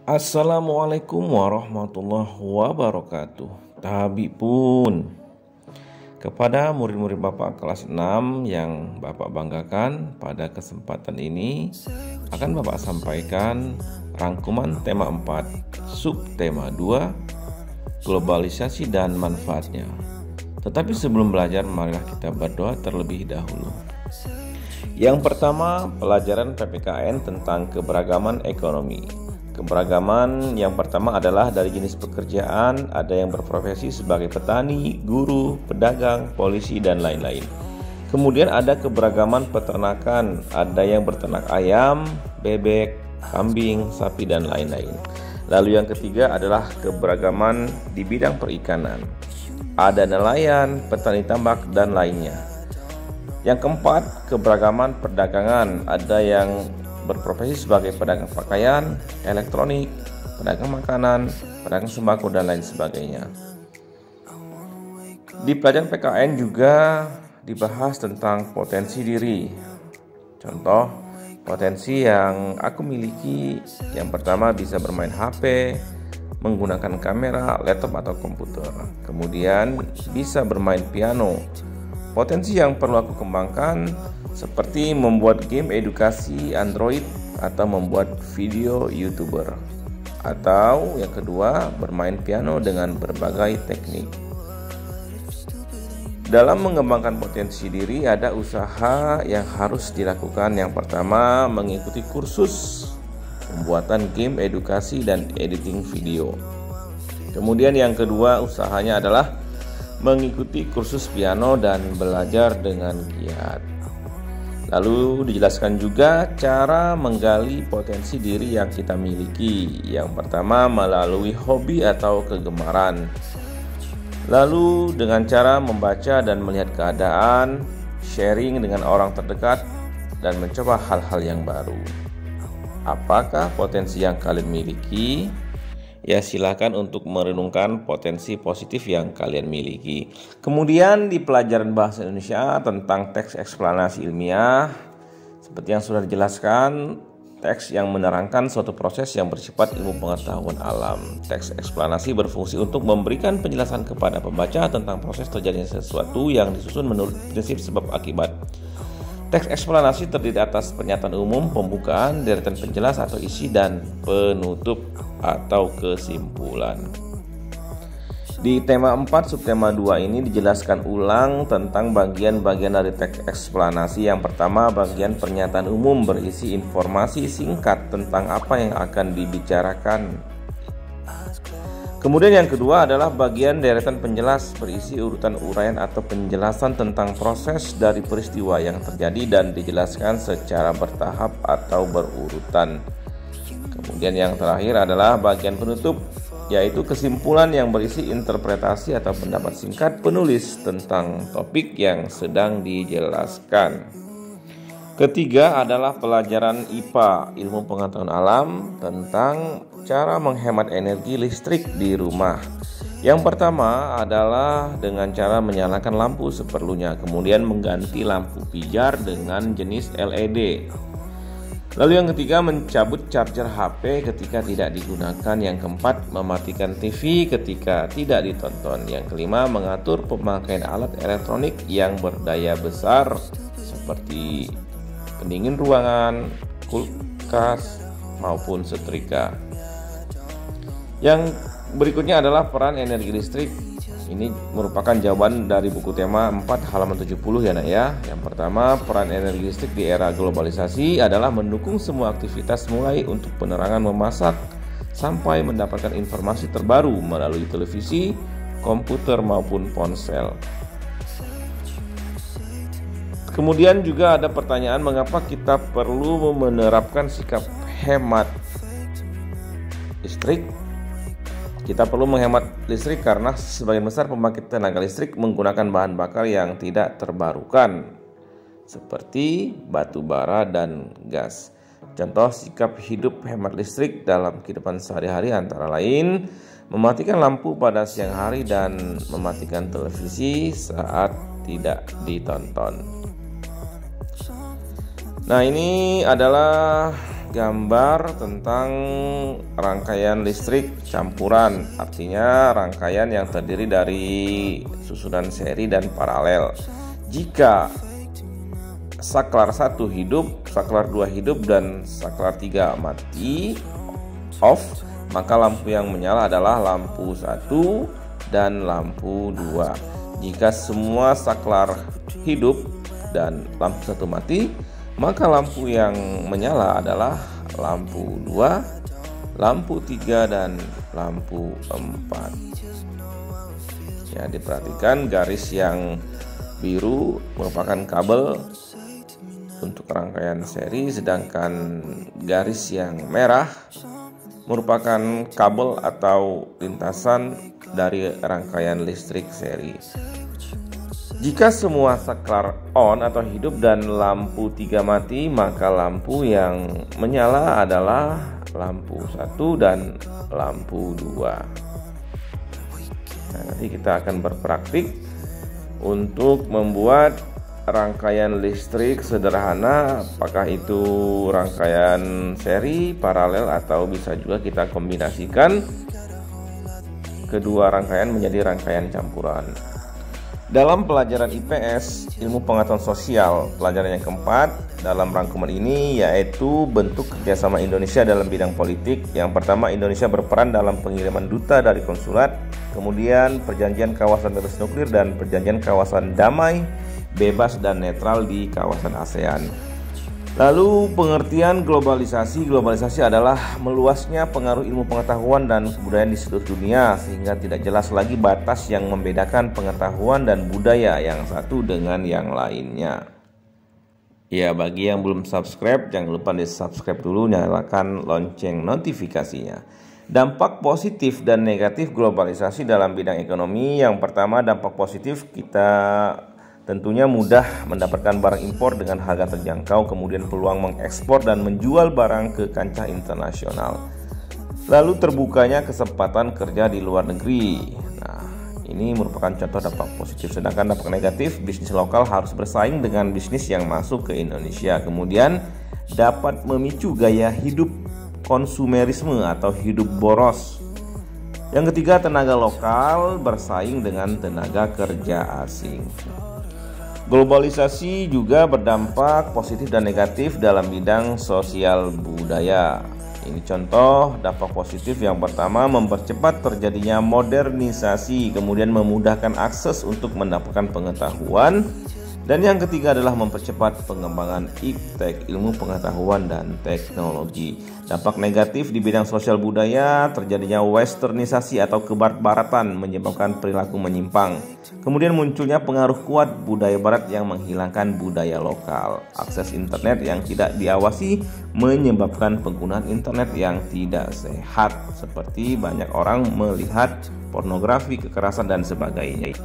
Assalamualaikum warahmatullahi wabarakatuh. Tabi pun kepada murid-murid Bapak kelas 6 yang Bapak banggakan, pada kesempatan ini akan Bapak sampaikan rangkuman tema 4, subtema 2, globalisasi dan manfaatnya. Tetapi sebelum belajar, marilah kita berdoa terlebih dahulu. Yang pertama, pelajaran PPKN tentang keberagaman ekonomi. Keberagaman yang pertama adalah dari jenis pekerjaan, ada yang berprofesi sebagai petani, guru, pedagang, polisi, dan lain-lain. Kemudian ada keberagaman peternakan, ada yang berternak ayam, bebek, kambing, sapi, dan lain-lain. Lalu yang ketiga adalah keberagaman di bidang perikanan, ada nelayan, petani tambak, dan lainnya. Yang keempat, keberagaman perdagangan, ada yang berprofesi sebagai pedagang pakaian, elektronik, pedagang makanan, pedagang sembako, dan lain sebagainya. Di pelajaran PKN juga dibahas tentang potensi diri. Contoh, potensi yang aku miliki, yang pertama bisa bermain HP, menggunakan kamera, laptop atau komputer. Kemudian bisa bermain piano. Potensi yang perlu aku kembangkan seperti membuat game edukasi Android atau membuat video YouTuber. Atau yang kedua, bermain piano dengan berbagai teknik. Dalam mengembangkan potensi diri ada usaha yang harus dilakukan. Yang pertama, mengikuti kursus pembuatan game edukasi dan editing video. Kemudian yang kedua, usahanya adalah mengikuti kursus piano dan belajar dengan giat. Lalu dijelaskan juga cara menggali potensi diri yang kita miliki. Yang pertama, melalui hobi atau kegemaran. Lalu dengan cara membaca dan melihat keadaan, sharing dengan orang terdekat, dan mencoba hal-hal yang baru. Apakah potensi yang kalian miliki? Ya, silakan untuk merenungkan potensi positif yang kalian miliki. Kemudian di pelajaran bahasa Indonesia tentang teks eksplanasi ilmiah, seperti yang sudah dijelaskan, teks yang menerangkan suatu proses yang bersifat ilmu pengetahuan alam. Teks eksplanasi berfungsi untuk memberikan penjelasan kepada pembaca tentang proses terjadinya sesuatu yang disusun menurut prinsip sebab akibat. Teks eksplanasi terdiri atas pernyataan umum, pembukaan, deretan penjelas atau isi, dan penutup atau kesimpulan. Di tema 4 subtema 2 ini dijelaskan ulang tentang bagian-bagian dari teks eksplanasi. Yang pertama, bagian pernyataan umum berisi informasi singkat tentang apa yang akan dibicarakan. Kemudian yang kedua adalah bagian deretan penjelas berisi urutan uraian atau penjelasan tentang proses dari peristiwa yang terjadi dan dijelaskan secara bertahap atau berurutan. Kemudian yang terakhir adalah bagian penutup, yaitu kesimpulan yang berisi interpretasi atau pendapat singkat penulis tentang topik yang sedang dijelaskan. Ketiga adalah pelajaran IPA, ilmu pengetahuan alam, tentang cara menghemat energi listrik di rumah. Yang pertama adalah dengan cara menyalakan lampu seperlunya, kemudian mengganti lampu pijar dengan jenis LED. Lalu yang ketiga, mencabut charger HP ketika tidak digunakan. Yang keempat, mematikan TV ketika tidak ditonton. Yang kelima, mengatur pemakaian alat elektronik yang berdaya besar seperti pendingin ruangan, kulkas, maupun setrika. Yang berikutnya adalah peran energi listrik. Ini merupakan jawaban dari buku tema 4 halaman 70 ya nak ya. Yang pertama, peran energi listrik di era globalisasi adalah mendukung semua aktivitas mulai untuk penerangan memasak sampai mendapatkan informasi terbaru melalui televisi, komputer maupun ponsel. Kemudian juga ada pertanyaan, mengapa kita perlu menerapkan sikap hemat listrik? Kita perlu menghemat listrik karena sebagian besar pembangkit tenaga listrik menggunakan bahan bakar yang tidak terbarukan seperti batu bara dan gas. Contoh sikap hidup hemat listrik dalam kehidupan sehari-hari antara lain mematikan lampu pada siang hari dan mematikan televisi saat tidak ditonton. Nah, ini adalah gambar tentang rangkaian listrik campuran, artinya rangkaian yang terdiri dari susunan seri dan paralel. Jika saklar 1 hidup, saklar 2 hidup, dan saklar 3 mati off, maka lampu yang menyala adalah lampu 1 dan lampu 2. Jika semua saklar hidup dan lampu 1 mati, maka lampu yang menyala adalah lampu 2, lampu 3, dan lampu 4. Ya, diperhatikan garis yang biru merupakan kabel untuk rangkaian seri, sedangkan garis yang merah merupakan kabel atau lintasan dari rangkaian listrik seri. Jika semua saklar on atau hidup dan lampu 3 mati, maka lampu yang menyala adalah lampu 1 dan lampu 2. Nah, nanti kita akan berpraktik untuk membuat rangkaian listrik sederhana, apakah itu rangkaian seri, paralel, atau bisa juga kita kombinasikan kedua rangkaian menjadi rangkaian campuran. Dalam pelajaran IPS, ilmu pengetahuan sosial, pelajaran yang keempat dalam rangkuman ini yaitu bentuk kerjasama Indonesia dalam bidang politik. Yang pertama, Indonesia berperan dalam pengiriman duta dari konsulat, kemudian perjanjian kawasan bebas nuklir dan perjanjian kawasan damai, bebas dan netral di kawasan ASEAN. Lalu pengertian globalisasi. Globalisasi adalah meluasnya pengaruh ilmu pengetahuan dan kebudayaan di seluruh dunia sehingga tidak jelas lagi batas yang membedakan pengetahuan dan budaya yang satu dengan yang lainnya. Ya, bagi yang belum subscribe, jangan lupa di subscribe dulu, nyalakan lonceng notifikasinya. Dampak positif dan negatif globalisasi dalam bidang ekonomi. Yang pertama, dampak positif, kita tentunya mudah mendapatkan barang impor dengan harga terjangkau, kemudian peluang mengekspor dan menjual barang ke kancah internasional. Lalu terbukanya kesempatan kerja di luar negeri. Nah, ini merupakan contoh dampak positif. Sedangkan dampak negatif, bisnis lokal harus bersaing dengan bisnis yang masuk ke Indonesia. Kemudian dapat memicu gaya hidup konsumerisme atau hidup boros. Yang ketiga, tenaga lokal bersaing dengan tenaga kerja asing. Globalisasi juga berdampak positif dan negatif dalam bidang sosial budaya. Ini contoh dampak positif. Yang pertama, mempercepat terjadinya modernisasi, kemudian memudahkan akses untuk mendapatkan pengetahuan. Dan yang ketiga adalah mempercepat pengembangan iptek, ilmu pengetahuan dan teknologi. Dampak negatif di bidang sosial budaya, terjadinya westernisasi atau kebarat-baratan menyebabkan perilaku menyimpang. Kemudian munculnya pengaruh kuat budaya barat yang menghilangkan budaya lokal. Akses internet yang tidak diawasi menyebabkan penggunaan internet yang tidak sehat, seperti banyak orang melihat pornografi, kekerasan, dan sebagainya.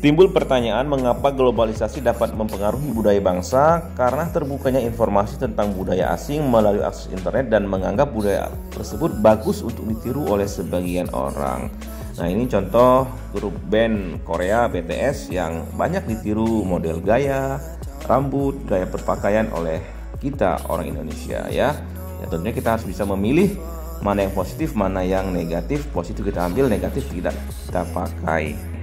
Timbul pertanyaan, mengapa globalisasi dapat mempengaruhi budaya bangsa? Karena terbukanya informasi tentang budaya asing melalui akses internet dan menganggap budaya tersebut bagus untuk ditiru oleh sebagian orang. Nah, ini contoh grup band Korea BTS yang banyak ditiru model gaya, rambut, gaya berpakaian oleh kita orang Indonesia ya. Ya, tentunya kita harus bisa memilih mana yang positif, mana yang negatif. Positif kita ambil, negatif tidak kita pakai.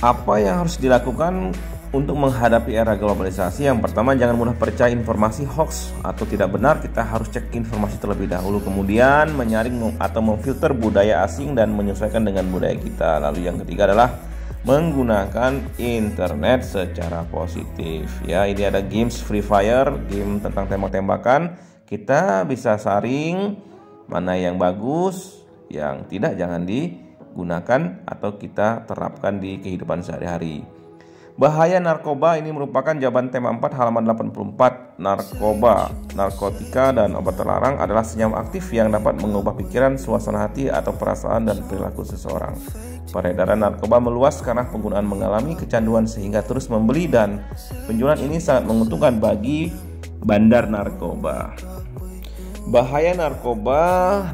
Apa yang harus dilakukan untuk menghadapi era globalisasi? Yang pertama, jangan mudah percaya informasi hoax atau tidak benar. Kita harus cek informasi terlebih dahulu. Kemudian menyaring atau memfilter budaya asing dan menyesuaikan dengan budaya kita. Lalu yang ketiga adalah menggunakan internet secara positif. Ya, ini ada games Free Fire, game tentang tembak-tembakan. Kita bisa saring mana yang bagus, yang tidak jangan digunakan atau kita terapkan di kehidupan sehari-hari. Bahaya narkoba, ini merupakan jawaban tema 4 halaman 84. Narkoba, narkotika, dan obat terlarang adalah senyawa aktif yang dapat mengubah pikiran, suasana hati, atau perasaan dan perilaku seseorang. Peredaran narkoba meluas karena penggunaan mengalami kecanduan sehingga terus membeli, dan penjualan ini sangat menguntungkan bagi bandar narkoba. Bahaya narkoba,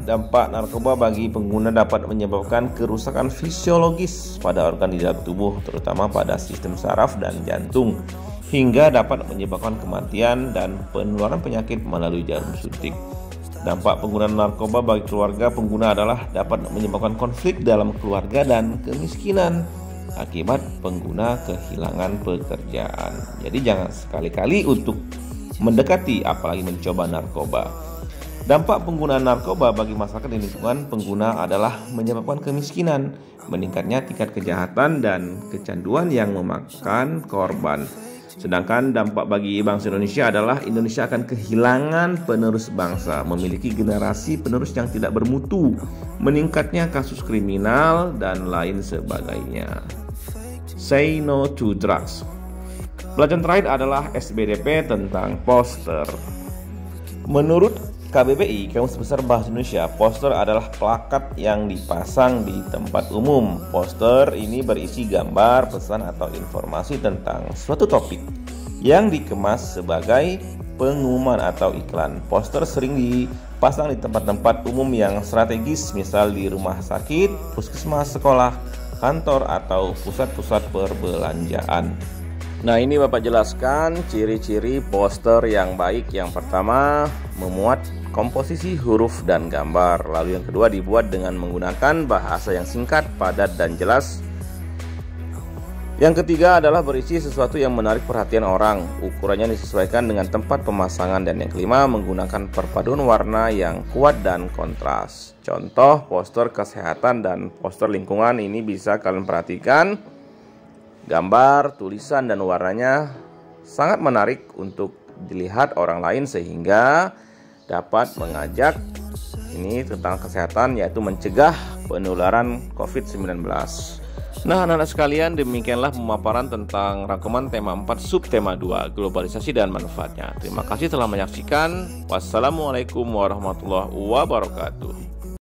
dampak narkoba bagi pengguna dapat menyebabkan kerusakan fisiologis pada organ di dalam tubuh, terutama pada sistem saraf dan jantung. hingga dapat menyebabkan kematian dan penularan penyakit melalui jarum suntik. Dampak penggunaan narkoba bagi keluarga pengguna adalah dapat menyebabkan konflik dalam keluarga dan kemiskinan akibat pengguna kehilangan pekerjaan. Jadi jangan sekali-kali untuk mendekati apalagi mencoba narkoba. Dampak penggunaan narkoba bagi masyarakat di lingkungan pengguna adalah menyebabkan kemiskinan, meningkatnya tingkat kejahatan dan kecanduan yang memakan korban. Sedangkan dampak bagi bangsa Indonesia adalah Indonesia akan kehilangan penerus bangsa, memiliki generasi penerus yang tidak bermutu, meningkatnya kasus kriminal, dan lain sebagainya. Say no to drugs. Pelajaran terakhir adalah SBDP tentang poster. Menurut KBBI, Kamus Besar Bahasa Indonesia, poster adalah plakat yang dipasang di tempat umum. Poster ini berisi gambar, pesan, atau informasi tentang suatu topik yang dikemas sebagai pengumuman atau iklan. Poster sering dipasang di tempat-tempat umum yang strategis, misal di rumah sakit, puskesmas, sekolah, kantor, atau pusat-pusat perbelanjaan. Nah, ini Bapak jelaskan ciri-ciri poster yang baik. Yang pertama, memuat komposisi huruf dan gambar. Lalu yang kedua, dibuat dengan menggunakan bahasa yang singkat, padat, dan jelas. Yang ketiga adalah berisi sesuatu yang menarik perhatian orang. Ukurannya disesuaikan dengan tempat pemasangan. Dan yang kelima, menggunakan perpaduan warna yang kuat dan kontras. Contoh poster kesehatan dan poster lingkungan ini bisa kalian perhatikan. Gambar, tulisan, dan warnanya sangat menarik untuk dilihat orang lain sehingga dapat mengajak ini tentang kesehatan, yaitu mencegah penularan COVID-19. Nah, anak-anak sekalian, demikianlah pemaparan tentang rangkuman tema 4 subtema 2, globalisasi dan manfaatnya. Terima kasih telah menyaksikan. Wassalamualaikum warahmatullahi wabarakatuh.